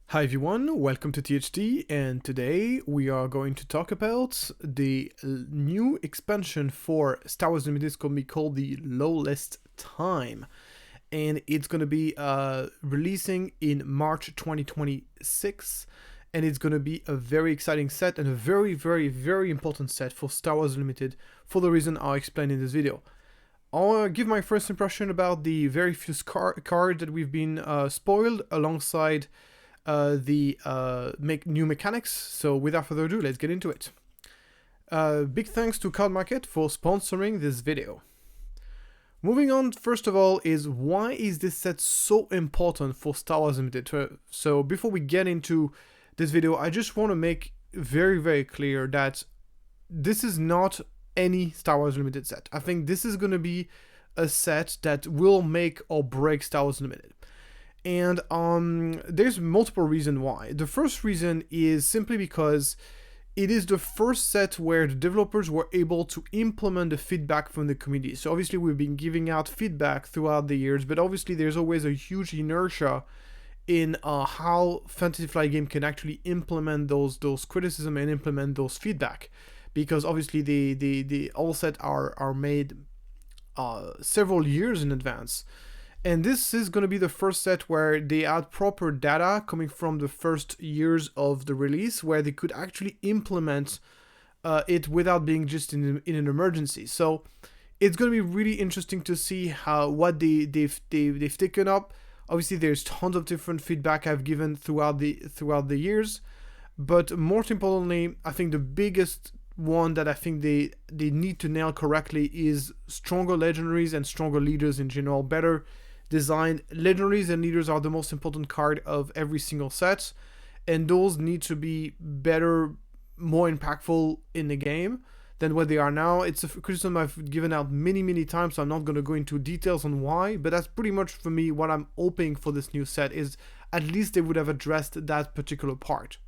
Hi everyone, welcome to THT, and today we are going to talk about the new expansion for Star Wars Limited. It's going to be called the Lawless Time, and it's going to be releasing in March 2026, and it's going to be a very exciting set and a very important set for Star Wars Limited for the reason I'll explain in this video. I'll give my first impression about the very few cards that we've been spoiled alongside the new mechanics. So without further ado, let's get into it. Big thanks to Card Market for sponsoring this video. Moving on, first of all, is why is this set so important for Star Wars Limited? So before we get into this video, I just want to make very clear that this is not any Star Wars Limited set. I think this is going to be a set that will make or break Star Wars Limited. And there's multiple reasons why. The first reason is simply because it is the first set where the developers were able to implement the feedback from the community. So obviously we've been giving out feedback throughout the years, but obviously there's always a huge inertia in how Fantasy Flight Game can actually implement those criticism and implement those feedback. Because obviously the all set are made several years in advance. And this is going to be the first set where they had proper data coming from the first years of the release, where they could actually implement it without being just in an emergency. So it's going to be really interesting to see what they've taken up. Obviously, there's tons of different feedback I've given throughout the years, but more importantly, I think the biggest one that I think they need to nail correctly is stronger legendaries and stronger leaders in general. Better designed legendaries and leaders are the most important card of every single set, and those need to be better, more impactful in the game than what they are now. It's a criticism I've given out many times, so I'm not going to go into details on why, but that's pretty much for me what I'm hoping for this new set, is at least they would have addressed that particular part.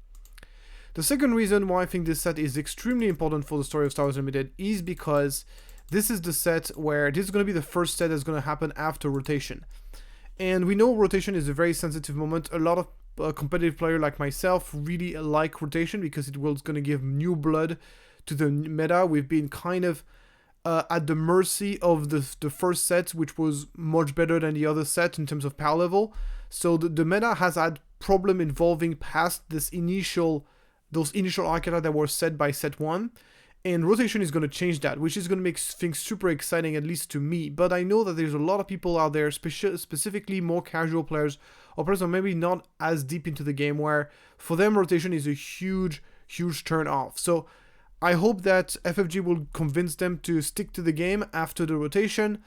The second reason why I think this set is extremely important for the story of Star Wars Unlimited is because this is the set where this is going to be the first set that's going to happen after rotation. And we know rotation is a very sensitive moment. A lot of competitive players like myself really like rotation because it's going to give new blood to the meta. We've been kind of at the mercy of the first set, which was much better than the other set in terms of power level. So the meta has had problem evolving past those initial arcana that were set by set 1. And rotation is going to change that, which is going to make things super exciting, at least to me. But I know that there's a lot of people out there, specifically more casual players, or players who are maybe not as deep into the game, where for them rotation is a huge turn off. So I hope that FFG will convince them to stick to the game after the rotation.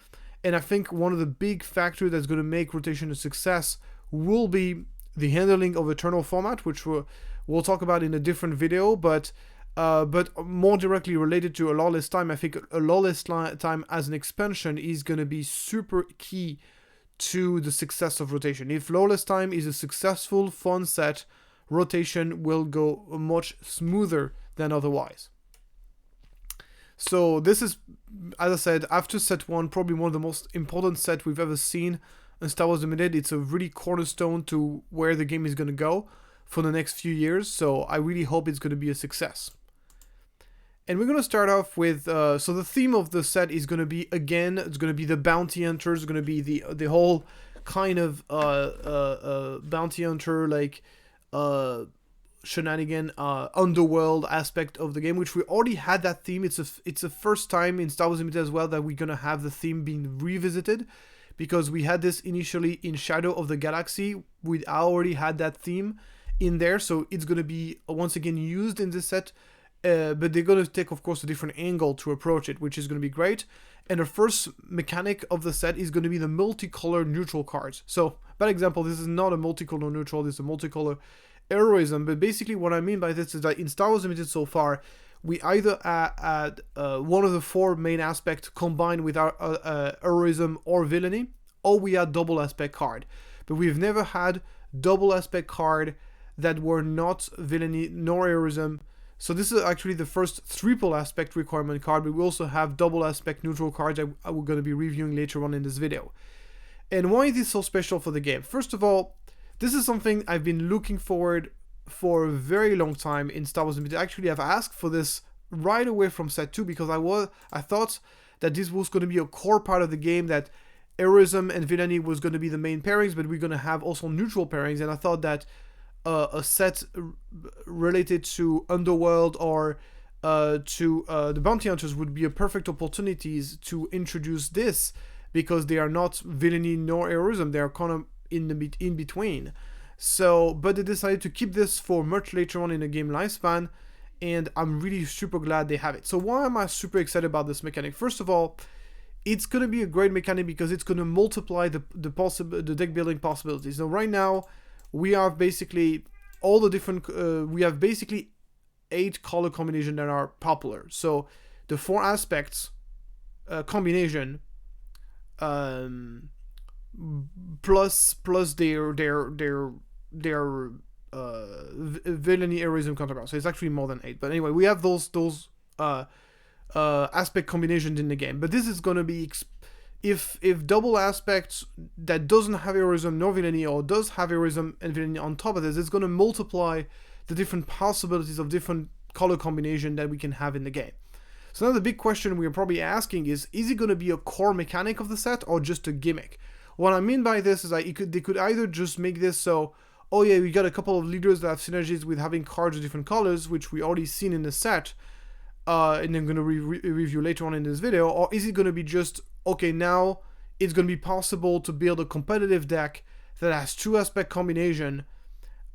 And I think one of the big factors that's going to make rotation a success will be the handling of Eternal format, which we'll talk about in a different video, but more directly related to a Lawless Time. I think a Lawless Time as an expansion is going to be super key to the success of rotation. If Lawless Time is a successful, fun set, rotation will go much smoother than otherwise. So this is, as I said, after set 1, probably one of the most important sets we've ever seen in Star Wars Limited. It's a really cornerstone to where the game is going to go for the next few years, so I really hope it's going to be a success. And we're going to start off with, so the theme of the set is going to be, again, it's going to be the bounty hunter. It's going to be the whole kind of bounty hunter, like shenanigan, underworld aspect of the game, which we already had that theme. It's the first time in Star Wars Limited as well that we're going to have the theme being revisited, because we had this initially in Shadow of the Galaxy. We already had that theme in there, so it's going to be once again used in this set. But they're going to take, of course, a different angle to approach it, which is going to be great. And the first mechanic of the set is going to be the multicolor neutral cards. So, by example, this is not a multicolor neutral, this is a multicolor heroism. But basically what I mean by this is that in Star Wars Limited so far, we either add one of the 4 main aspects combined with our heroism or villainy, or we add double aspect card. But we've never had double aspect card that were not villainy nor heroism. So this is actually the first triple aspect requirement card, but we also have double aspect neutral cards that we're going to be reviewing later on in this video. And why is this so special for the game? First of all, This is something I've been looking forward for a very long time in Star Wars Unlimited. Actually, I've asked for this right away from set 2 because I thought that this was going to be a core part of the game, that heroism and villainy was going to be the main pairings, but we're going to have also neutral pairings, and I thought that a set related to Underworld or to the Bounty Hunters would be a perfect opportunities to introduce this, because they are not villainy nor heroism, they are kind of in between. So, but they decided to keep this for much later on in the game lifespan, and I'm really super glad they have it. So why am I super excited about this mechanic? First of all, it's going to be a great mechanic because it's going to multiply the deck building possibilities. Now, right now, we have basically all the different, we have basically 8 color combinations that are popular. So the 4 aspects combination, plus their villainy heroism counterpart. So it's actually more than 8. But anyway, we have those aspect combinations in the game. But this is going to be if double aspects that doesn't have heroism nor villainy, or does have heroism and villainy on top of this, it's going to multiply the different possibilities of different color combination that we can have in the game. So now the big question we're probably asking is it going to be a core mechanic of the set or just a gimmick? What I mean by this is that they could either just make this so, oh yeah, we got a couple of leaders that have synergies with having cards of different colors, which we already seen in the set, and I'm going to review later on in this video, or is it going to be just, okay, now it's going to be possible to build a competitive deck that has 2 aspect combination,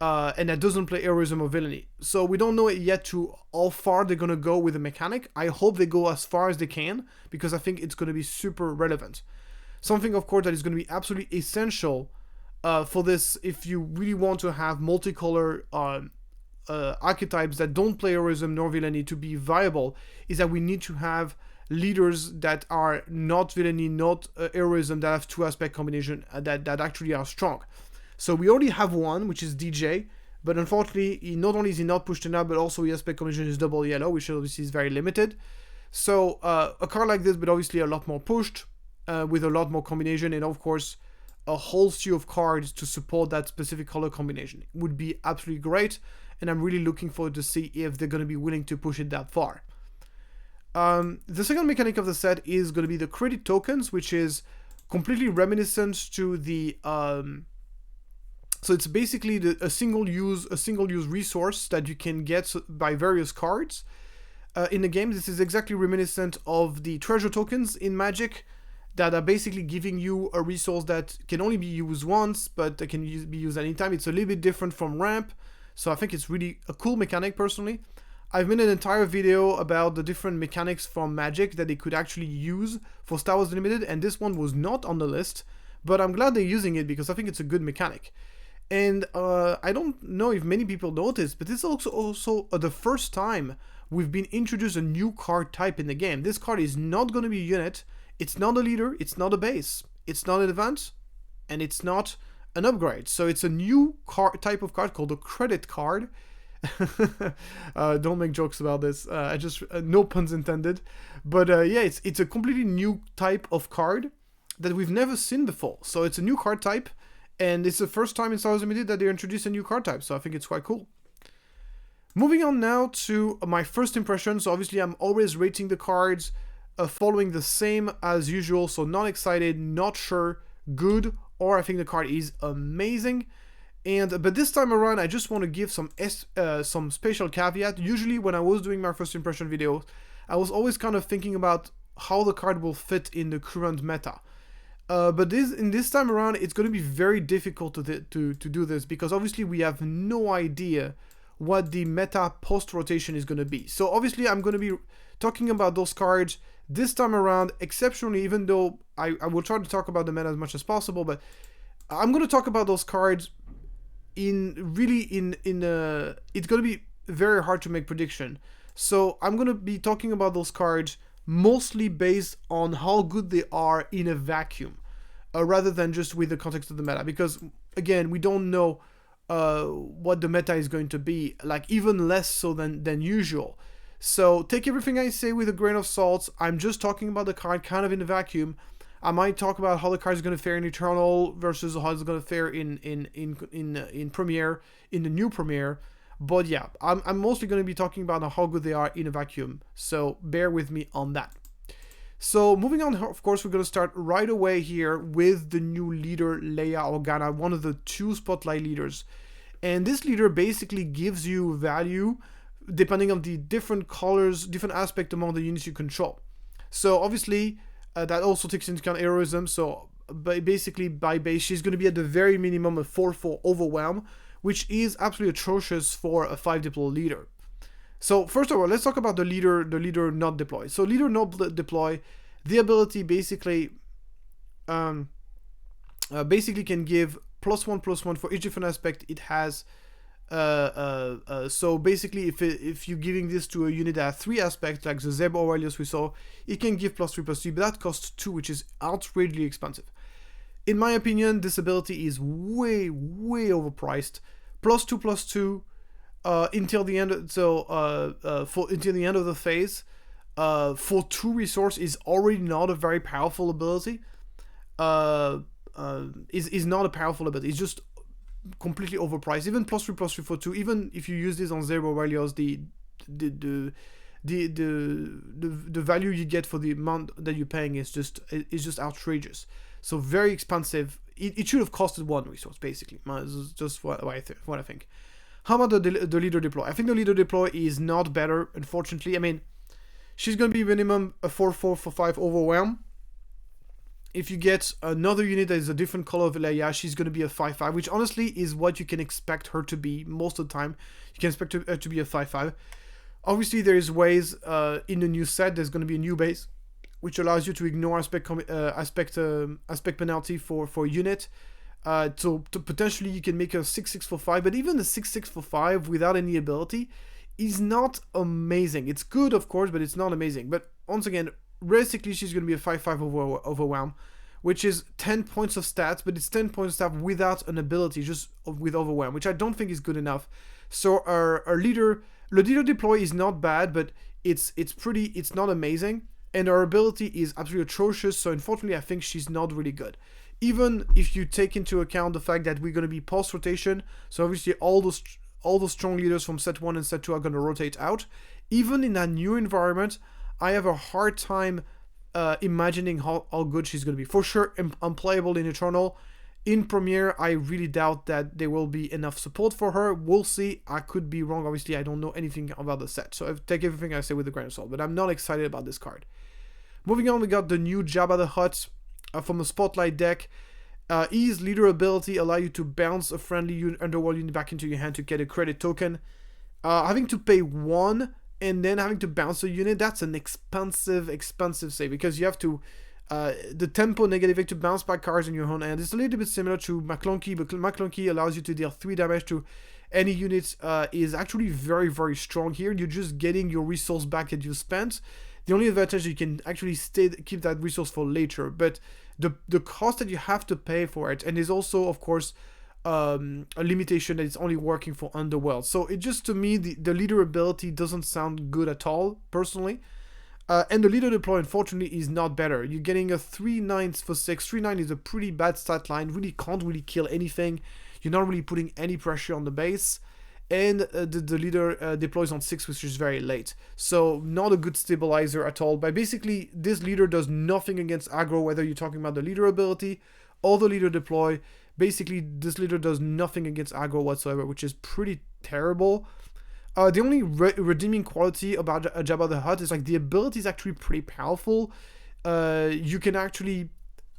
and that doesn't play heroism or villainy. So we don't know it yet to how far they're going to go with the mechanic. I hope they go as far as they can, because I think it's going to be super relevant. Something, of course, that is going to be absolutely essential for this, if you really want to have multicolor archetypes that don't play heroism nor villainy to be viable, is that we need to have leaders that are not villainy, not heroism, that have 2 aspect combination that actually are strong. So we already have one, which is DJ, but unfortunately, not only is he not pushed enough, but also his aspect combination is double yellow, which obviously is very limited. So a card like this, but obviously a lot more pushed, with a lot more combination, and of course, a whole slew of cards to support that specific color combination would be absolutely great, and I'm really looking forward to see if they're going to be willing to push it that far. The second mechanic of the set is going to be the credit tokens, which is completely reminiscent to the so it's basically a single use resource that you can get by various cards in the game. This is exactly reminiscent of the treasure tokens in Magic, that are basically giving you a resource that can only be used once, but that can be used anytime. It's a little bit different from ramp, so I think it's really a cool mechanic personally. I've made an entire video about the different mechanics from Magic that they could actually use for Star Wars Unlimited, and this one was not on the list, but I'm glad they're using it because I think it's a good mechanic. And I don't know if many people noticed, but this is also the first time we've been introduced a new card type in the game. This card is not going to be a unit, it's not a leader, it's not a base, it's not an event, and it's not an upgrade. So it's a new type of card called a credit card. Don't make jokes about this. I just no puns intended. But yeah, it's a completely new type of card that we've never seen before. So it's a new card type, and it's the first time in Star Wars Unlimited that they introduced a new card type. So I think it's quite cool. Moving on now to my first impression. So obviously I'm always rating the cards following the same as usual. So not excited, not sure, good, or I think the card is amazing. But this time around, I just want to give some special caveat. Usually when I was doing my first impression video, I was always kind of thinking about how the card will fit in the current meta. But this time around, it's going to be very difficult to do this, because obviously we have no idea what the meta post-rotation is going to be. So obviously I'm going to be talking about those cards this time around, exceptionally, even though I will try to talk about the meta as much as possible, but I'm going to talk about those cards it's going to be very hard to make prediction. So I'm going to be talking about those cards mostly based on how good they are in a vacuum, rather than just with the context of the meta, because again, we don't know what the meta is going to be, like even less so than usual. So take everything I say with a grain of salt. I'm just talking about the card kind of in a vacuum. I might talk about how the card is going to fare in Eternal versus how it's going to fare in Premiere, in the new Premiere. But yeah, I'm mostly going to be talking about how good they are in a vacuum. So bear with me on that. So moving on, of course, we're going to start right away here with the new leader, Leia Organa, one of the 2 spotlight leaders. And this leader basically gives you value depending on the different colors, different aspect among the units you control. So obviously, that also takes into account heroism. So basically, by base, she's going to be at the very minimum a 4/4 overwhelm, which is absolutely atrocious for a 5 deploy leader. So first of all, let's talk about the leader not deploy. So leader not deploy, the ability basically can give +1/+1 for each different aspect it has. So basically, if you're giving this to a unit that has 3 aspects, like the Zeb Orelios we saw, it can give +3/+3, but that costs 2, which is outrageously expensive. In my opinion, this ability is way overpriced. +2/+2 until the end. Until the end of the phase, for 2 resource is already not a very powerful ability. Is not a powerful ability. It's just completely overpriced. Even +3/+3 for 2. Even if you use this on Zeb Orelios, the value you get for the amount that you're paying is just outrageous. So very expensive. It should have costed 1 resource basically. This is just what I think. How about the leader deploy? I think the leader deploy is not better, unfortunately. I mean, she's going to be minimum a 4/4 for 5 overwhelm. If you get another unit that is a different color of Leia, she's going to be a 5/5, which honestly is what you can expect her to be most of the time. You can expect her to be a 5/5. Obviously, there is ways in the new set. There's going to be a new base, which allows you to ignore aspect penalty for a unit. So potentially you can make a 6/6 for 5, but even the 6/6 for 5 without any ability is not amazing. It's good, of course, but it's not amazing. But once again, realistically, she's going to be a 5/5 overwhelm, which is 10 points of stats, but it's 10 points of stats without an ability, just with overwhelm, which I don't think is good enough. So the leader deploy is not bad, but it's not amazing, and her ability is absolutely atrocious. So unfortunately, I think she's not really good. Even if you take into account the fact that we're going to be post-rotation, so obviously all the strong leaders from set 1 and set 2 are going to rotate out. Even in that new environment, I have a hard time imagining how good she's going to be. For sure, unplayable in Eternal. In Premiere, I really doubt that there will be enough support for her. We'll see. I could be wrong. Obviously, I don't know anything about the set, so I take everything I say with a grain of salt, but I'm not excited about this card. Moving on, we got the new Jabba the Hutt from the Spotlight deck. His leader ability allow you to bounce a friendly underworld unit back into your hand to get a credit token. Having to pay 1 and then having to bounce a unit, that's an expensive save, because you have to the tempo negative to bounce back cards in your own hand. It's a little bit similar to McClunky, but McClunky allows you to deal 3 damage to any unit. Is actually very strong here. You're just getting your resource back that you spent. The only advantage, you can actually keep that resource for later, but the cost that you have to pay for it, and there's also, of course, a limitation that it's only working for Underworld. So it just, to me, the leader ability doesn't sound good at all, personally. And the leader deploy, unfortunately, is not better. You're getting a 3/9 for 6. 3/9 is a pretty bad stat line. Really can't really kill anything. You're not really putting any pressure on the base. And the leader deploys on 6, which is very late. So not a good stabilizer at all. But basically, this leader does nothing against aggro, whether you're talking about the leader ability or the leader deploy. Basically, this leader does nothing against aggro whatsoever, which is pretty terrible. The only redeeming quality about Jabba the Hutt is like the ability is actually pretty powerful. You can actually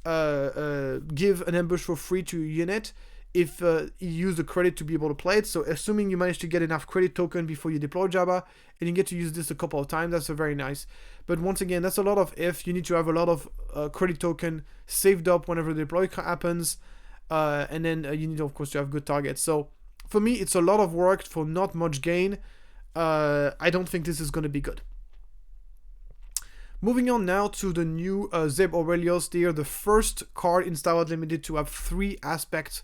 give an ambush for free to a unit if you use the credit to be able to play it. So assuming you manage to get enough credit token before you deploy Jabba, and you get to use this a couple of times, that's a very nice. But once again, that's a lot of if. You need to have a lot of credit token saved up whenever the deploy happens. And then you need, of course, to have good targets. So for me, it's a lot of work for not much gain. I don't think this is going to be good. Moving on now to the new Zeb Orelios. They are the first card in Star Wars Limited to have 3 aspect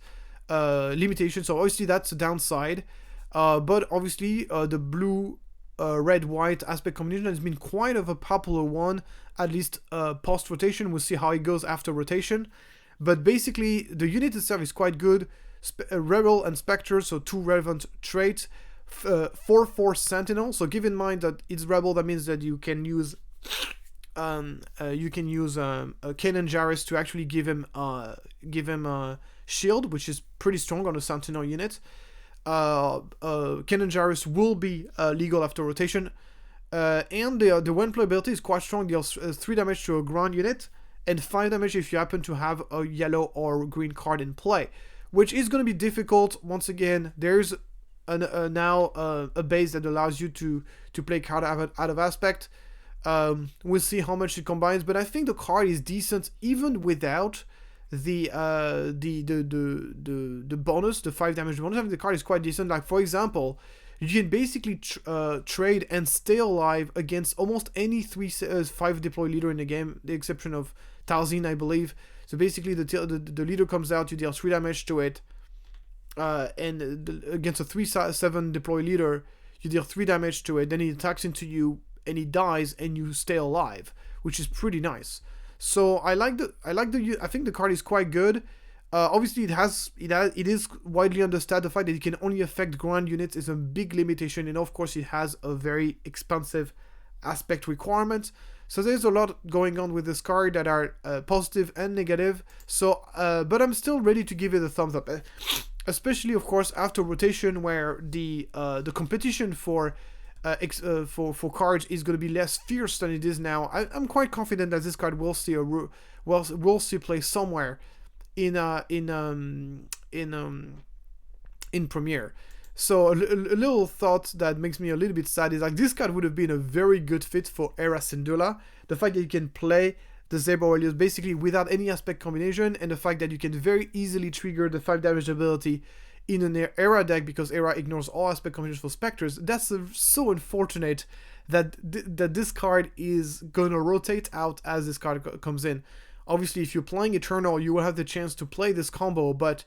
limitations. So obviously that's a downside. But obviously the blue red-white aspect combination has been quite of a popular one, at least post-rotation. We'll see how it goes after rotation. But basically, the unit itself is quite good. Rebel and Spectre, so 2 relevant traits. 4/4 Sentinel, so keep in mind that it's Rebel, that means that you can use Kanan Jarrus to actually give him a shield, which is pretty strong on a Sentinel unit. Kanan Jarrus will be legal after rotation, and the one play ability is quite strong. Deals 3 damage to a ground unit and 5 damage if you happen to have a yellow or green card in play, which is going to be difficult. Once again, there's now a base that allows you to play card out of aspect. We'll see how much it combines, but I think the card is decent even without the bonus, the 5 damage bonus. I think the card is quite decent. Like, for example, you can basically trade and stay alive against almost any 5 deploy leader in the game, the exception of Talzin, I believe. So basically, the leader comes out, you deal 3 damage to it, and against a 3/7 deploy leader, you deal 3 damage to it. Then he attacks into you, and he dies, and you stay alive, which is pretty nice. So I think the card is quite good. Obviously, it is widely understood. The fact that it can only affect ground units is a big limitation, and of course, it has a very expensive aspect requirement. So there's a lot going on with this card that are positive and negative. So, but I'm still ready to give it a thumbs up, especially of course after rotation, where the competition for cards is going to be less fierce than it is now. I'm quite confident that this card will see play somewhere in Premiere. So a little thought that makes me a little bit sad is like this card would have been a very good fit for Era Syndulla. The fact that you can play the Zeb Orelios basically without any aspect combination, and the fact that you can very easily trigger the 5 damage ability in an Era deck because Era ignores all aspect combinations for Spectres. That's so unfortunate that this card is gonna rotate out as this card comes in. Obviously, if you're playing Eternal, you will have the chance to play this combo, but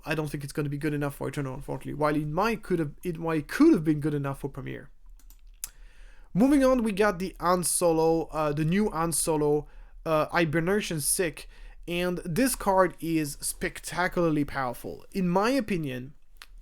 I don't think it's going to be good enough for Eternal, unfortunately. While it could have been good enough for Premiere. Moving on, we got the Han Solo, the new Han Solo, Hibernation Sick, and this card is spectacularly powerful. In my opinion,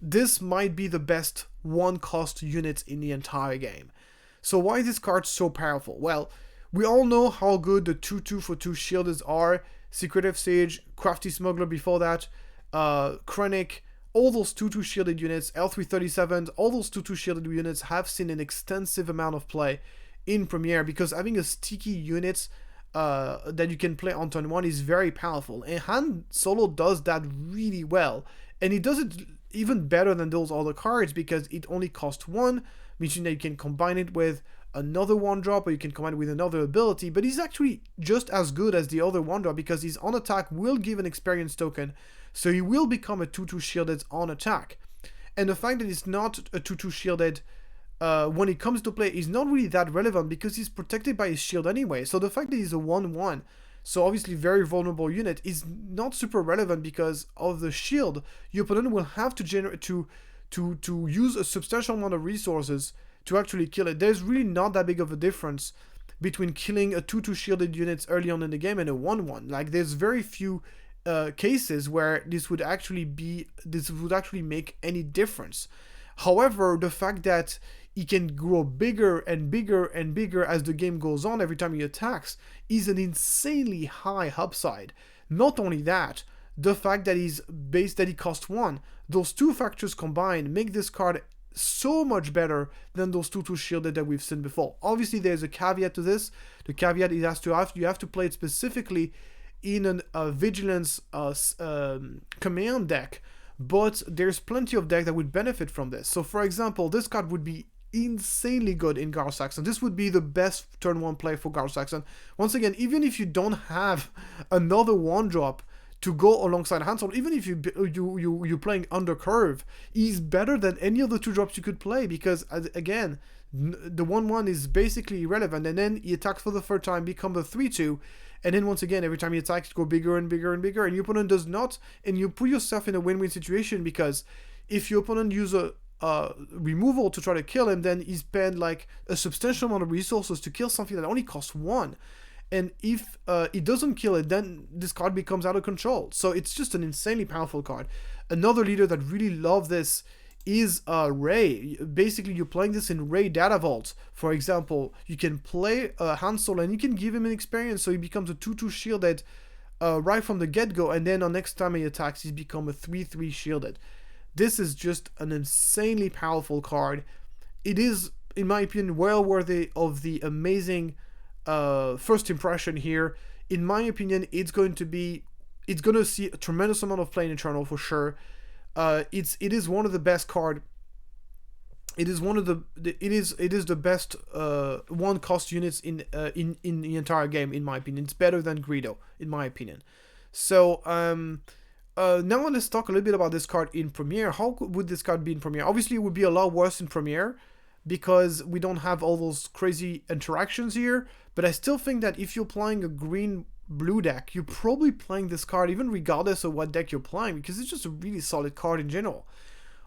this might be the best 1-cost unit in the entire game. So why is this card so powerful? Well, we all know how good the 2/2 for 2 shielders are. Secretive Sage, Crafty Smuggler before that, Krennic, all those 2/2 shielded units, L337s, all those 2/2 shielded units have seen an extensive amount of play in Premiere because having a sticky unit that you can play on turn 1 is very powerful. And Han Solo does that really well. And he does it even better than those other cards because it only costs 1, meaning that you can combine it with another 1-drop or you can combine it with another ability, but he's actually just as good as the other 1-drop because his on attack will give an experience token, so he will become a 2/2 shielded on attack. And the fact that it's not a 2/2 shielded when it comes to play is not really that relevant because he's protected by his shield anyway. So the fact that he's a 1/1, so obviously very vulnerable unit, is not super relevant because of the shield. Your opponent will have to generate to use a substantial amount of resources to actually kill it. There's really not that big of a difference between killing a 2/2 shielded units early on in the game and a 1/1. Like, there's very few cases where this would actually make any difference. However, the fact that he can grow bigger and bigger and bigger as the game goes on every time he attacks is an insanely high upside. Not only that, the fact that he costs 1, those two factors combined make this card so much better than those 2/2 shielded that we've seen before. Obviously, there's a caveat to this. The caveat is you have to play it specifically in a vigilance command deck, but there's plenty of decks that would benefit from this. So for example, this card would be insanely good in Gar Saxon. This would be the best turn 1 play for Gar Saxon. Once again, even if you don't have another 1-drop to go alongside Han Solo, even if you're playing under curve, he's better than any of the 2-drops you could play because, again, the 1/1 is basically irrelevant, and then he attacks for the third time, become a 3/2, and then once again, every time he attacks, go bigger and bigger and bigger, and your opponent does not, and you put yourself in a win-win situation because if your opponent uses removal to try to kill him, then he spend like a substantial amount of resources to kill something that only costs 1. And if it doesn't kill it, then this card becomes out of control. So it's just an insanely powerful card. Another leader that really loves this is Rey. Basically, you're playing this in Rey Data Vault. For example, you can play Han Solo and you can give him an experience, so he becomes a 2/2 shielded right from the get-go, and then on next time he attacks, he's become a 3/3 shielded. This is just an insanely powerful card. It is, in my opinion, well worthy of the amazing first impression here. In my opinion, it's going to see a tremendous amount of play in Eternal for sure. It is one of the best card. It is the best one cost units in the entire game, in my opinion. It's better than Greedo, in my opinion. So now let's talk a little bit about this card in Premiere. How would this card be in Premiere? Obviously, it would be a lot worse in Premiere because we don't have all those crazy interactions here. But I still think that if you're playing a green-blue deck, you're probably playing this card even regardless of what deck you're playing, because it's just a really solid card in general.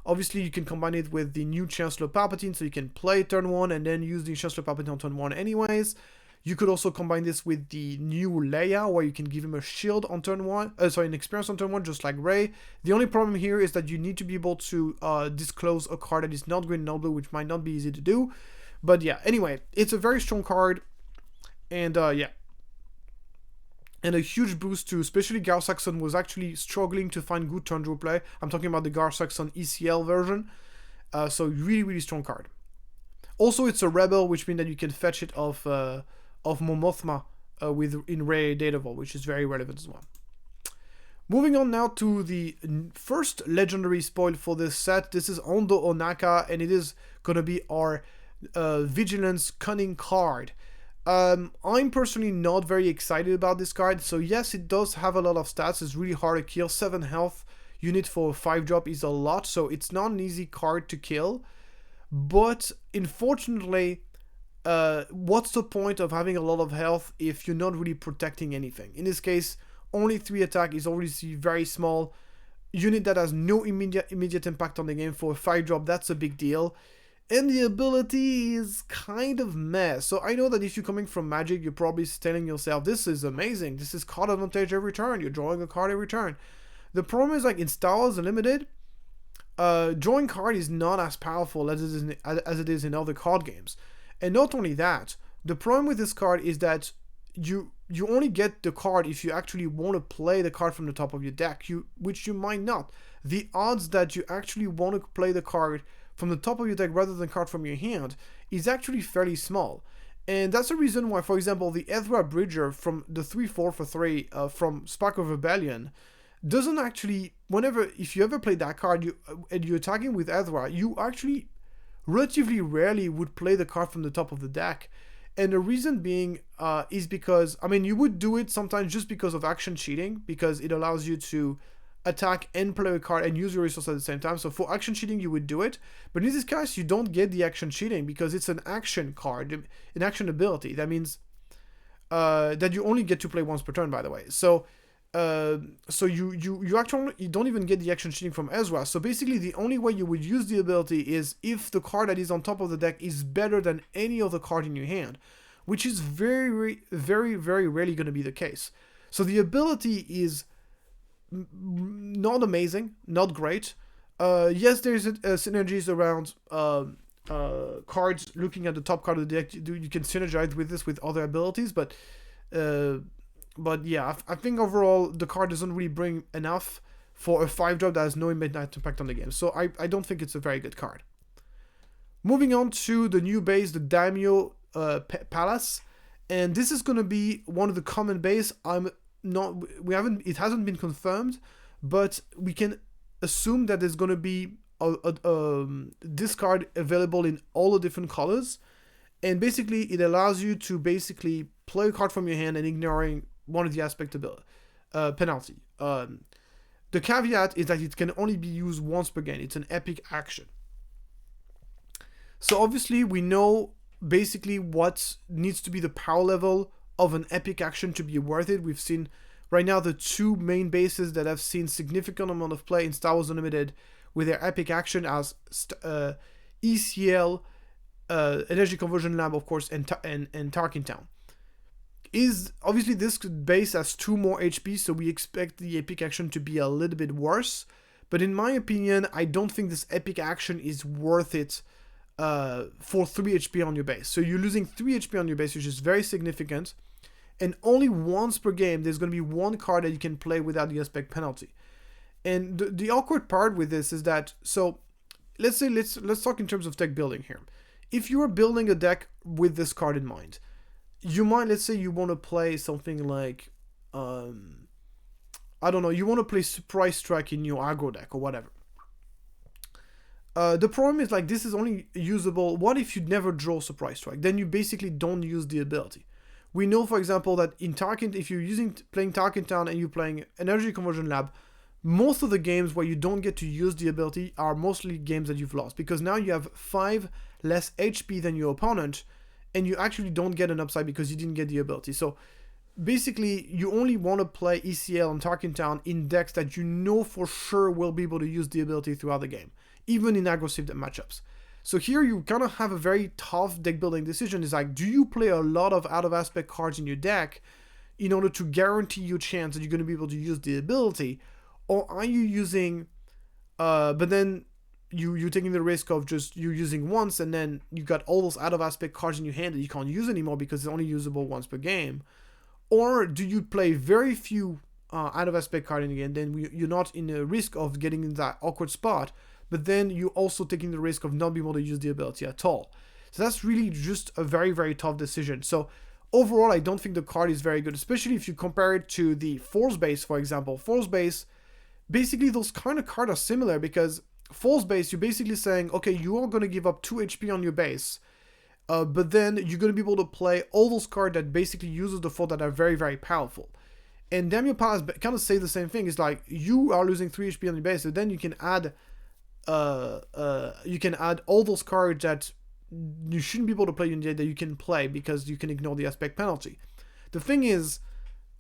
Obviously, you can combine it with the new Chancellor Palpatine, so you can play turn 1 and then use the Chancellor Palpatine on turn 1 anyways. You could also combine this with the new Leia, where you can give him a shield on turn 1, an experience on turn 1, just like Rey. The only problem here is that you need to be able to disclose a card that is not green, not blue, which might not be easy to do. But yeah, anyway, it's a very strong card, and yeah. And a huge boost to, especially Gar Saxon was actually struggling to find good turn draw play. I'm talking about the Gar Saxon ECL version. So really, really strong card. Also, it's a rebel, which means that you can fetch it of Mon Mothma in Rey Data Vault, which is very relevant as well. Moving on now to the first legendary spoil for this set. This is Hondo Ohnaka, and it is going to be our Vigilance Cunning card. I'm personally not very excited about this card. So yes, it does have a lot of stats. It's really hard to kill. 7 health unit for a 5-drop is a lot, so it's not an easy card to kill. But unfortunately, what's the point of having a lot of health if you're not really protecting anything? In this case, only 3 attack is already very small. Unit that has no immediate impact on the game for a 5-drop, that's a big deal. And the ability is kind of meh. So I know that if you're coming from Magic, you're probably telling yourself, this is amazing. This is card advantage every turn. You're drawing a card every turn. The problem is, like in Star Wars Unlimited, drawing card is not as powerful as it is in other card games. And not only that, the problem with this card is that you only get the card if you actually want to play the card from the top of your deck, which you might not. The odds that you actually want to play the card from the top of your deck rather than card from your hand is actually fairly small. And that's the reason why, for example, the Ezra Bridger from the 3/4 for 3 from Spark of Rebellion doesn't actually, if you ever play that card and you're attacking with Ezra, you actually relatively rarely would play the card from the top of the deck. And the reason being is because, I mean, you would do it sometimes just because of action cheating, because it allows you to attack and play a card and use your resource at the same time. So for action cheating, you would do it. But in this case, you don't get the action cheating because it's an action card, an action ability. That means that you only get to play once per turn, by the way. So you actually don't even get the action cheating from Ezra. So basically, the only way you would use the ability is if the card that is on top of the deck is better than any other card in your hand, which is very, very, very rarely going to be the case. So the ability is not amazing, not great. Yes, there's synergies around cards. Looking at the top card of the deck, you can synergize with this with other abilities, but yeah, I think overall the card doesn't really bring enough for a 5-drop that has no immediate impact on the game. So I don't think it's a very good card. Moving on to the new base, the Daimyo Palace, and this is going to be one of the common base. It hasn't been confirmed, but we can assume that there's going to be this card available in all the different colors, and basically it allows you to basically play a card from your hand and ignoring one of the aspect penalty. The caveat is that it can only be used once per game. It's an epic action. So obviously we know basically what needs to be the power level of an epic action to be worth it. We've seen right now the 2 main bases that have seen significant amount of play in Star Wars Unlimited, with their epic action as ECL, Energy Conversion Lab, of course, and Tarkin Town. Is obviously this base has 2 more HP, so we expect the epic action to be a little bit worse. But in my opinion, I don't think this epic action is worth it for 3 HP on your base. So you're losing 3 HP on your base, which is very significant. And only once per game, there's going to be 1 card that you can play without the aspect penalty. And the awkward part with this is that, so let's talk in terms of deck building here. If you are building a deck with this card in mind, you might, let's say you want to play something like, I don't know, you want to play Surprise Strike in your aggro deck or whatever. The problem is, like, this is only usable, what if you never draw Surprise Strike? Then you basically don't use the ability. We know, for example, that in Tarkin, if you're playing Tarkin Town and you're playing Energy Conversion Lab, most of the games where you don't get to use the ability are mostly games that you've lost, because now you have 5 less HP than your opponent, and you actually don't get an upside because you didn't get the ability. So basically, you only want to play ECL and Tarkin Town in decks that you know for sure will be able to use the ability throughout the game, even in aggressive matchups. So here you kind of have a very tough deck building decision. It's like, do you play a lot of out of aspect cards in your deck in order to guarantee your chance that you're going to be able to use the ability, or are you using, but then you're taking the risk of just you using once, and then you got all those out of aspect cards in your hand that you can't use anymore because it's only usable once per game? Or do you play very few out of aspect cards in the game, then you're not in a risk of getting in that awkward spot, but then you're also taking the risk of not being able to use the ability at all. So that's really just a very, very tough decision. So overall, I don't think the card is very good, especially if you compare it to the Force Base, for example. Force Base, basically those kind of cards are similar, because Force Base, you're basically saying, okay, you are going to give up 2 HP on your base, but then you're going to be able to play all those cards that basically uses the Force that are very, very powerful. And Daimyo Palace kind of say the same thing. It's like, you are losing 3 HP on your base, so then you can add all those cards that you shouldn't be able to play in the deck that you can play because you can ignore the aspect penalty. The thing is,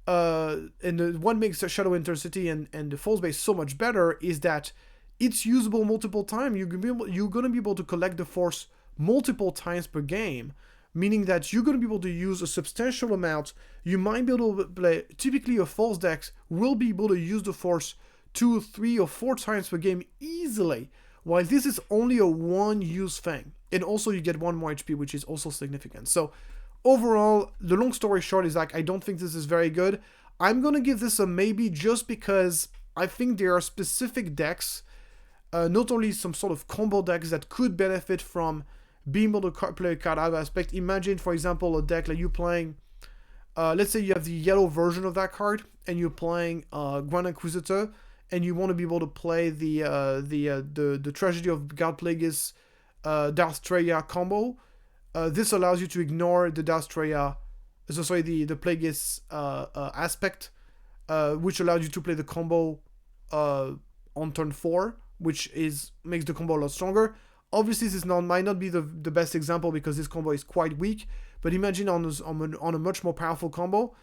what makes Shadow Intercity and the Force Base so much better is that it's usable multiple times. You're going to be able to collect the Force multiple times per game, meaning that you're going to be able to use a substantial amount. You might be able to play, typically a Force deck will be able to use the Force 2, 3, or 4 times per game easily, while this is only a one-use thing. And also you get 1 more HP, which is also significant. So overall, the long story short is, like, I don't think this is very good. I'm going to give this a maybe just because I think there are specific decks, not only some sort of combo decks that could benefit from being able to play a card out of aspect. Imagine, for example, a deck like you playing, let's say you have the yellow version of that card, and you're playing Grand Inquisitor, and you want to be able to play the Tragedy of God Plagueis Darth Traya combo. This allows you to ignore the Darth Traya, the Plagueis aspect, which allows you to play the combo on turn 4, which makes the combo a lot stronger. Obviously, this might not be the best example because this combo is quite weak, but imagine on a much more powerful combo.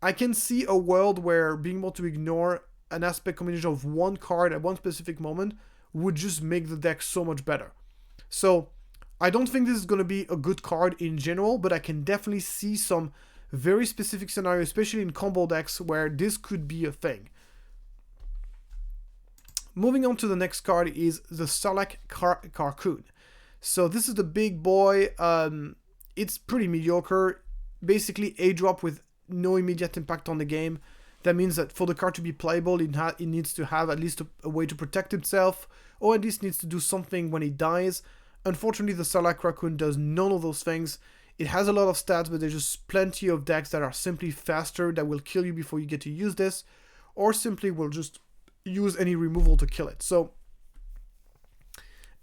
I can see a world where being able to ignore an aspect combination of 1 card at one specific moment would just make the deck so much better. So I don't think this is going to be a good card in general, but I can definitely see some very specific scenarios, especially in combo decks, where this could be a thing. Moving on to the next card is the Salacious Crumb. So this is the big boy. It's pretty mediocre. Basically, a drop with no immediate impact on the game. That means that for the card to be playable, it needs to have at least a way to protect itself, or at least needs to do something when it dies. Unfortunately, the Salacious Crumb does none of those things. It has a lot of stats, but there's just plenty of decks that are simply faster, that will kill you before you get to use this, or simply will just use any removal to kill it. So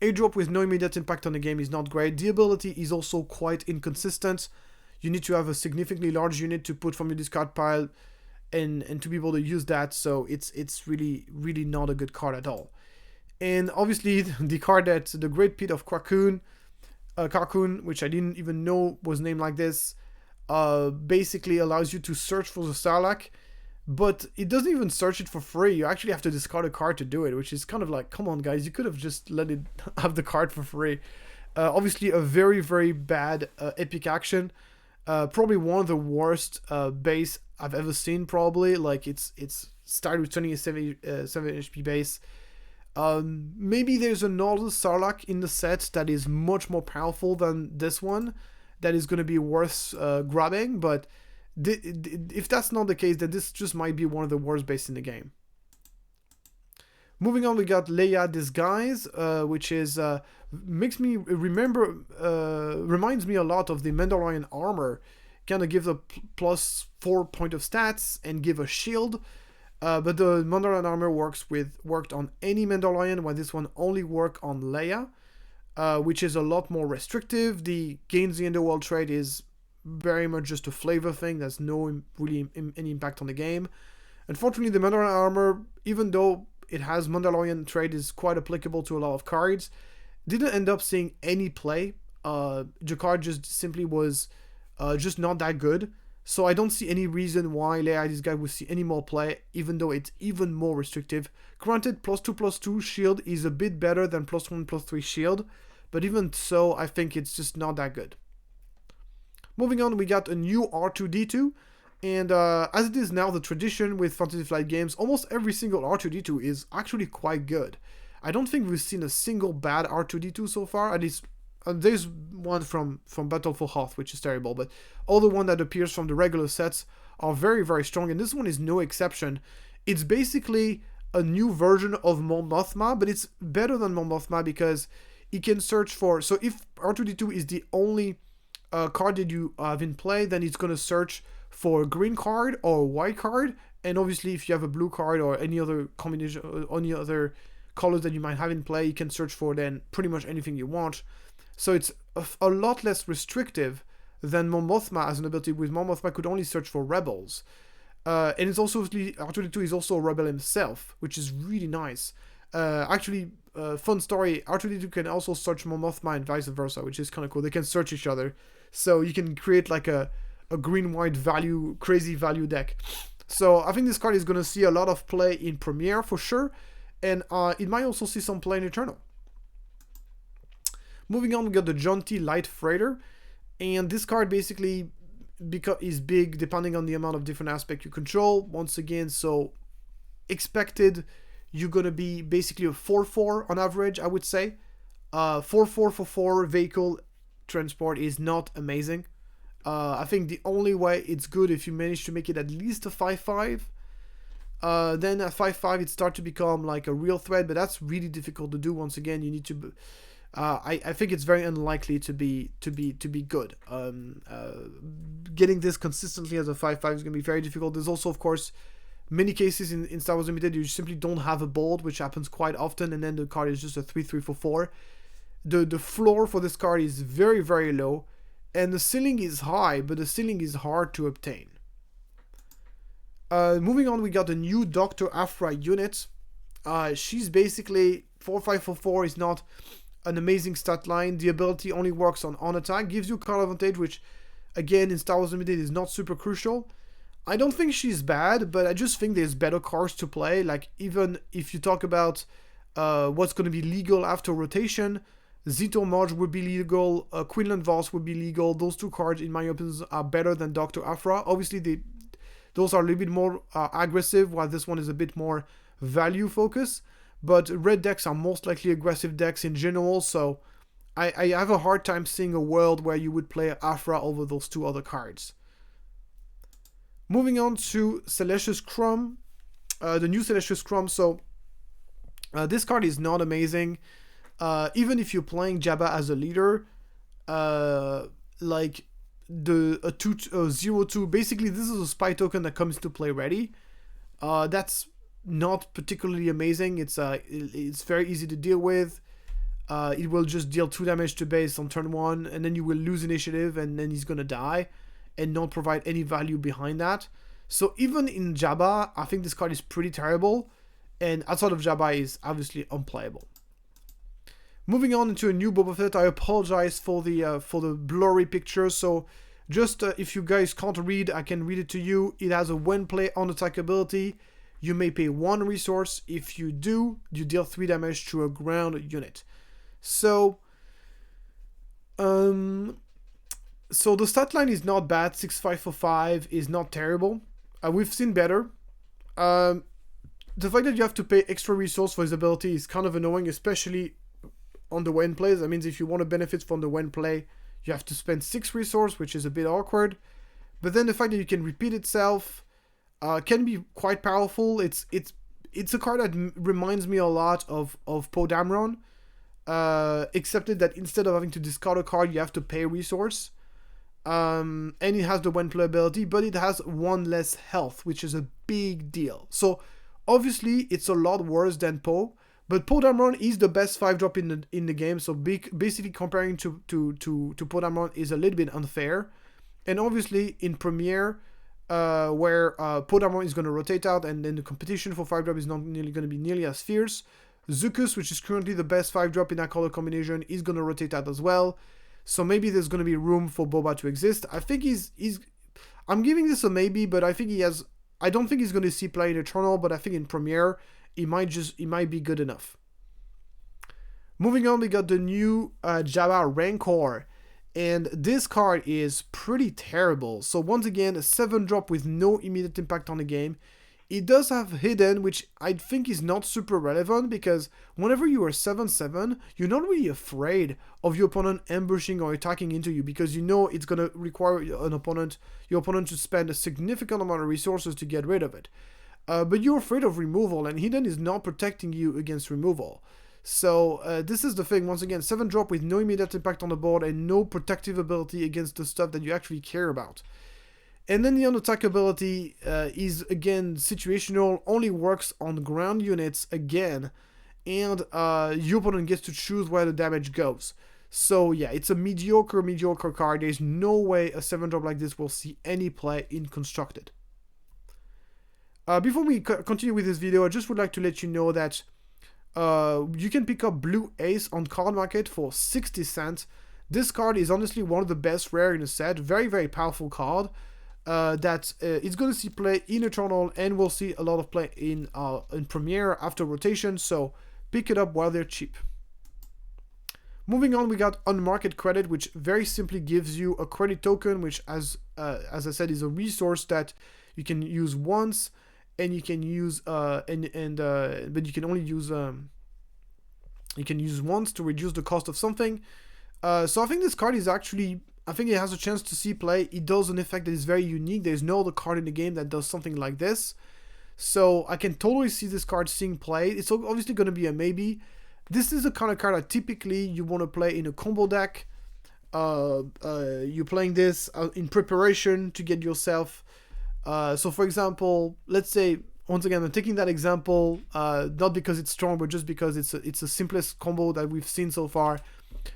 a drop with no immediate impact on the game is not great. The ability is also quite inconsistent. You need to have a significantly large unit to put from your discard pile and to be able to use that, so it's really, really not a good card at all. And obviously the card that the Great Pit of Carkoon, which I didn't even know was named like this, basically allows you to search for the Sarlacc, but it doesn't even search it for free. You actually have to discard a card to do it, which is kind of like, come on guys, you could have just let it have the card for free. Obviously a very, very bad epic action. Probably one of the worst base I've ever seen, probably. Like, it's started with 27 HP base. Maybe there's another Sarlacc in the set that is much more powerful than this one, that is going to be worth grabbing, but if that's not the case, then this just might be one of the worst bases in the game. Moving on, we got Leia Disguise, which is reminds me a lot of the Mandalorian armor. Kind of gives a +4 point of stats and give a shield. But the Mandalorian armor worked on any Mandalorian, while this one only worked on Leia, which is a lot more restrictive. The gains the underworld trait is very much just a flavor thing. There's no really any impact on the game. Unfortunately, the Mandalorian armor, even though it has Mandalorian trait, is quite applicable to a lot of cards, didn't end up seeing any play. The card just simply was just not that good. So I don't see any reason why Leia Disguise would see any more play, even though it's even more restrictive. Granted, +2/+2 shield is a bit better than +1/+3 shield, but even so, I think it's just not that good. Moving on, we got a new R2-D2, and as it is now the tradition with Fantasy Flight games, almost every single R2-D2 is actually quite good. I don't think we've seen a single bad R2-D2 so far, at least. There's one from Battle for Hoth, which is terrible, but all the one that appears from the regular sets are very, very strong, and this one is no exception. It's basically a new version of Mon Mothma, but it's better than Mon Mothma because it can search for... So if R2-D2 is the only card that you have in play, then it's going to search for a green card or a white card, and obviously if you have a blue card or any other combination, or any other colors that you might have in play, you can search for then pretty much anything you want. So it's a lot less restrictive than Mon Mothma as an ability, with Mon Mothma could only search for rebels. And it's also, R2-D2 is also a rebel himself, which is really nice. Actually, fun story, R2-D2 can also search Mon Mothma and vice versa, which is kind of cool. They can search each other. So you can create like a green-white value, crazy value deck. So I think this card is going to see a lot of play in Premiere for sure. And it might also see some play in Eternal. Moving on, we got the Jaunty Light Freighter, and this card basically is big depending on the amount of different aspects you control. Once again, so expected, you're gonna be basically a 4/4 on average, I would say. 4/4 for 4 vehicle transport is not amazing. I think the only way it's good if you manage to make it at least a 5/5. Then at 5/5 it starts to become like a real threat, but that's really difficult to do. Once again, you need to... I think it's very unlikely to be good. Getting this consistently as a 5/5 is going to be very difficult. There's also, of course, many cases in Star Wars Limited you simply don't have a bold, which happens quite often, and then the card is just a 3/3 for 4. The floor for this card is very, very low, and the ceiling is high, but the ceiling is hard to obtain. Moving on, we got a new Dr. Afra unit. She's basically 4/5 for 4 is not an amazing stat line. The ability only works on attack, gives you card advantage, which again in Star Wars Limited is not super crucial. I don't think she's bad, but I just think there's better cards to play. Like, even if you talk about what's going to be legal after rotation, Zito Marge would be legal, Quinlan Voss would be legal. Those two cards, in my opinion, are better than Dr. Afra. Obviously, those are a little bit more aggressive, while this one is a bit more value focused. But red decks are most likely aggressive decks in general, so I have a hard time seeing a world where you would play Afra over those two other cards. Moving on to Salacious Crumb, the new Salacious Crumb. So this card is not amazing. Even if you're playing Jabba as a leader, like a 0/2, basically this is a spy token that comes to play ready. That's not particularly amazing. It's very easy to deal with. It will just deal 2 damage to base on turn 1, and then you will lose initiative, and then he's gonna die and not provide any value behind that. So even in Jabba, I think this card is pretty terrible, and outside of Jabba is obviously unplayable. Moving on into a new Boba Fett. I apologize for the blurry picture. So Just if you guys can't read, I can read it to you. It has a when play on attack ability. You may pay 1 resource. If you do, you deal 3 damage to a ground unit. So the stat line is not bad. 6-5 for 5 is not terrible. We've seen better. The fact that you have to pay extra resource for his ability is kind of annoying, especially on the when plays. That means if you want to benefit from the when play, you have to spend 6 resource, which is a bit awkward. But then the fact that you can repeat itself can be quite powerful. It's a card that reminds me a lot of Poe Dameron, except that instead of having to discard a card, you have to pay a resource. And it has the when play ability, but it has 1 less health, which is a big deal. So obviously it's a lot worse than Poe, but Poe Dameron is the best 5-drop in the game. So basically comparing to Poe Dameron is a little bit unfair. And obviously in Premiere, where Poe Dameron is going to rotate out, and then the competition for 5-drop is not nearly going to be nearly as fierce. Zuckuss, which is currently the best 5-drop in that color combination, is going to rotate out as well. So maybe there's going to be room for Boba to exist. I think I'm giving this a maybe, but I think I don't think he's going to see play in Eternal, but I think in Premiere, it might be good enough. Moving on, we got the new Jabba Rancor. And this card is pretty terrible. So once again, a 7-drop with no immediate impact on the game. It does have hidden, which I think is not super relevant, because whenever you are 7/7, you're not really afraid of your opponent ambushing or attacking into you, because you know it's going to require your opponent to spend a significant amount of resources to get rid of it. But you're afraid of removal, and hidden is not protecting you against removal. So this is the thing. Once again, 7-drop with no immediate impact on the board and no protective ability against the stuff that you actually care about. And then the on-attack ability is, again, situational, only works on ground units again, and your opponent gets to choose where the damage goes. So yeah, it's a mediocre card. There's no way a 7-drop like this will see any play in Constructed. Before we continue with this video, I just would like to let you know that you can pick up Blue Ace on Card Market for 60 cents. This card is honestly one of the best rare in the set. Very, very powerful card. That it's going to see play in Eternal, and we'll see a lot of play in Premiere after rotation, so pick it up while they're cheap. Moving on, we got Unmarked Credit, which very simply gives you a credit token, which as I said is a resource that you can use once, and you can use but you can only use you can use once to reduce the cost of something. So I think this card is actually, I think it has a chance to see play. It does an effect that is very unique. There's no other card in the game that does something like this. So I can totally see this card seeing play. It's obviously going to be a maybe. This is the kind of card that typically you want to play in a combo deck. You're playing this in preparation to get yourself. So for example, let's say, once again, I'm taking that example, not because it's strong, but just because it's the simplest combo that we've seen so far.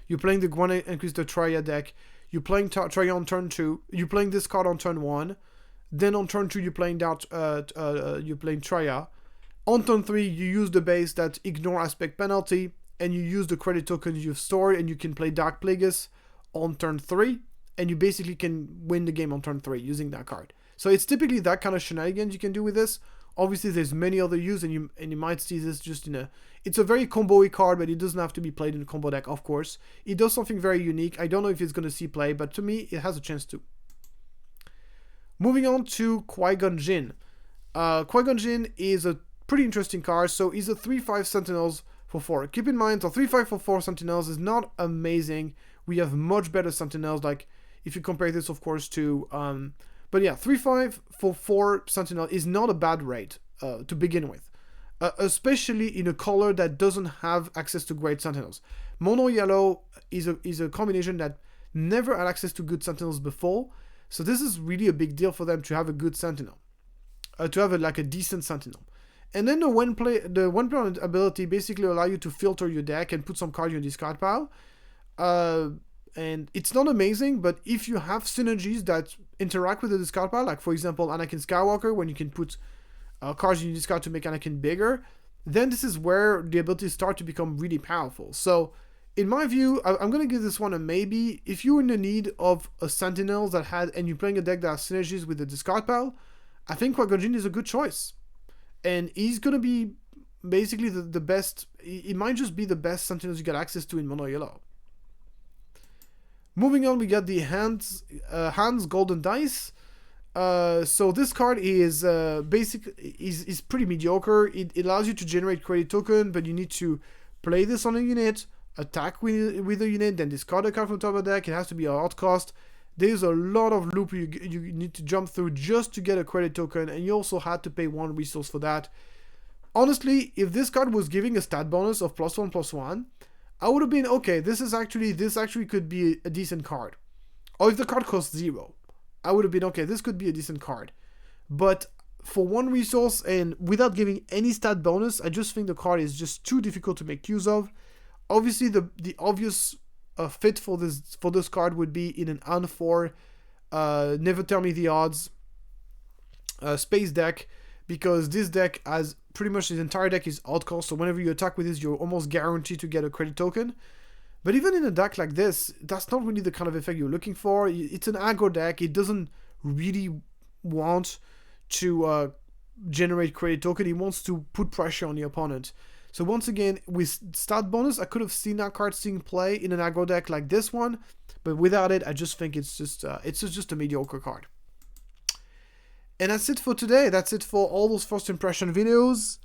You're playing the Guana Inquisitor Triad deck. You're playing Triad on turn 2. You're playing this card on turn 1. Then on turn 2, you're playing Triad. On turn 3, you use the base that ignore aspect penalty, and you use the credit tokens you've stored, and you can play Dark Plagueis on turn 3, and you basically can win the game on turn 3 using that card. So it's typically that kind of shenanigans you can do with this. Obviously, there's many other use, and you might see this just in a... It's a very combo-y card, but it doesn't have to be played in a combo deck, of course. It does something very unique. I don't know if it's going to see play, but to me, it has a chance to. Moving on to Qui-Gon Jinn. Qui-Gon Jinn is a pretty interesting card. So he's a 3/5 Sentinels for 4. Keep in mind, a 3/5 for 4 Sentinels is not amazing. We have much better Sentinels, like if you compare this, of course, to... but yeah, 3/5 for 4 Sentinel is not a bad rate to begin with. Especially in a color that doesn't have access to great Sentinels. Mono Yellow is a combination that never had access to good Sentinels before, so this is really a big deal for them to have a good Sentinel, to have a decent Sentinel. And then the one play ability basically allow you to filter your deck and put some cards in your discard pile. And it's not amazing, but if you have synergies that interact with the discard pile, like for example Anakin Skywalker, when you can put cards in your discard to make Anakin bigger, then this is where the abilities start to become really powerful. So in my view, I'm going to give this one a maybe. If you're in the need of a Sentinel that had, and you're playing a deck that has synergies with the discard pile, I think Qui-Gon Jinn is a good choice. And he's going to be basically the best. It might just be the best Sentinels you get access to in Mono Yellow. Moving on, we got the Hans Golden Dice. So this card is is pretty mediocre. It allows you to generate credit token, but you need to play this on a unit, attack with a unit, then discard a card from top of the deck. It has to be a hard cost. There's a lot of loop you need to jump through just to get a credit token, and you also had to pay 1 resource for that. Honestly, if this card was giving a stat bonus of +1/+1, I would have been okay. This actually could be a decent card. Or if the card costs 0, I would have been okay. This could be a decent card. But for 1 resource and without giving any stat bonus, I just think the card is just too difficult to make use of. Obviously, the obvious fit for this card would be in an N4 Never Tell Me the Odds space deck, because this deck has pretty much the entire deck is outcost, so whenever you attack with this, you're almost guaranteed to get a credit token. But even in a deck like this, that's not really the kind of effect you're looking for. It's an aggro deck. It doesn't really want to generate credit token. It wants to put pressure on the opponent. So once again, with stat bonus, I could have seen that card seeing play in an aggro deck like this one, but without it, I just think it's just a mediocre card. And that's it for today. That's it for all those first impression videos.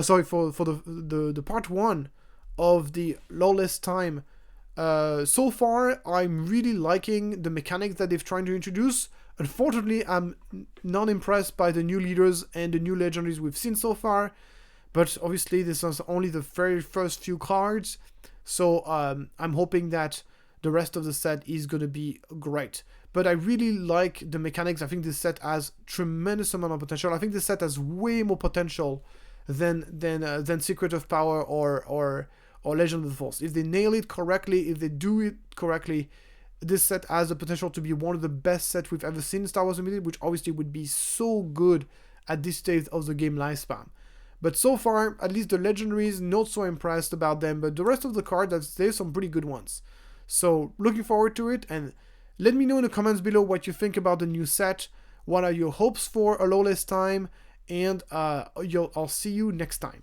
Sorry, for the part 1 of the Lawless time. So far, I'm really liking the mechanics that they've tried to introduce. Unfortunately, I'm not impressed by the new leaders and the new legendaries we've seen so far. But obviously, this is only the very first few cards. So I'm hoping that the rest of the set is going to be great. But I really like the mechanics. I think this set has tremendous amount of potential. I think this set has way more potential than Secret of Power or Legend of the Force. If they nail it correctly, if they do it correctly, this set has the potential to be one of the best sets we've ever seen in Star Wars Unlimited, which obviously would be so good at this stage of the game lifespan. But so far, at least the legendaries, not so impressed about them. But the rest of the cards, there's some pretty good ones. So looking forward to it, and let me know in the comments below what you think about the new set. What are your hopes for a Lawless time? And I'll see you next time.